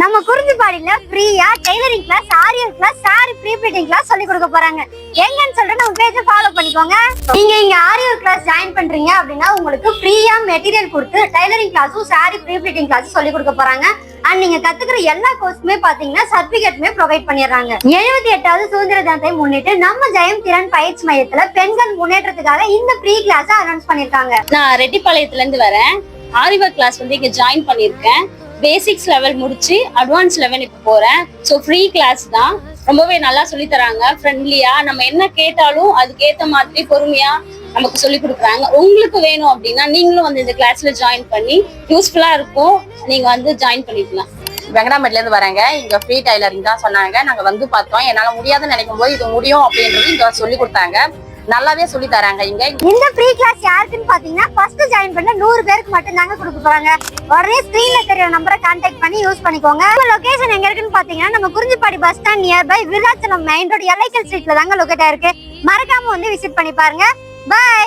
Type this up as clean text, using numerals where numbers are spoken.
நம்ம குறிஞ்சிப்பாடியில ஃப்ரீயா டெய்லரிங் கிளாஸ், ஆரியர் class, sari pre fitting class சொல்லி கொடுக்க போறாங்க. எங்கன்னு சொல்லிட்டு நம்ம பேஜை ஃபாலோ பண்ணிக்கோங்க. நீங்க இங்க ஆரியர் கிளாஸ் ஜாயின் பண்றீங்க அப்படின்னா உங்களுக்கு ஃப்ரீயா மெட்டீரியல் கொடுத்து டெய்லரிங் கிளாஸும் சாரி ப்ரீ ஃபிட்டிங் கிளாஸும் சொல்லி கொடுக்க போறாங்க. அண்ட் நீங்க கத்துக்கிற எல்லா கோர்ஸுமே பாத்தீங்கன்னா சர்டிபிகேட்டுமே ப்ரொவைட் பண்ணிடுறாங்க. 78வது சுதந்திர தினத்தை முன்னிட்டு நம்ம ஜெயம் திறன் பயிற்சி மையத்துல பெண்கள் முன்னேற்றத்துக்காக இந்த ஃப்ரீ கிளாஸ் அனௌன்ஸ் பண்ணிருக்காங்க. நான் ரெட்டிப்பாளையத்துல இருந்து வரேன். ஆரிவர்க் கிளாஸ் வந்து இங்க ஜாயின் பண்ணிருக்கேன். பேசிக்ஸ் லெவல் முடிச்சு அட்வான்ஸ் லெவல் இப்போ போறேன். ஸோ ஃப்ரீ கிளாஸ் தான். ரொம்பவே நல்லா சொல்லி தராங்க. ஃப்ரெண்ட்லியா நம்ம என்ன கேட்டாலும் அதுக்கேற்ற மாதிரி பொறுமையா நமக்கு சொல்லி கொடுக்குறாங்க. உங்களுக்கு வேணும் அப்படின்னா நீங்களும் வந்து இந்த கிளாஸ்ல ஜாயின் பண்ணி யூஸ்ஃபுல்லா இருக்கும். நீங்க வந்து ஜாயின் பண்ணிக்கலாம். வெங்கடாமேட்ல இருந்து வரேங்க. இங்க ஃப்ரீ டைலரிங் தான் சொன்னாங்க. நாங்க வந்து பார்த்தோம். என்னால முடியாதுன்னு நினைக்கும் போது இது முடியும் அப்படின்றது இங்க சொல்லி கொடுத்தாங்க. நல்லாவே சொல்லி தராங்க. இங்க இந்த ஃப்ரீ கிளாஸ் யாருக்குன்னு பாத்தீங்கன்னா ஃபர்ஸ்ட் ஜாயின் பண்ண 100 பேருக்கு மட்டும் தாங்க கொடுக்க போறாங்க. உடனே ஸ்கிரீன்ல தெரிய நம்பரை கான்டாக்ட் பண்ணி யூஸ் பண்ணிக்கோங்க. லொகேஷன் எங்க இருக்குன்னு பாத்தீங்கன்னா நம்ம Kurinjipadi bus stand nearby Virudhachalam main road எல்ஐக்கல் ஸ்ட்ரீட்ல தாங்க லொகேட் ஆயிருக்கு. மறக்காம வந்து விசிட் பண்ணி பாருங்க. பை.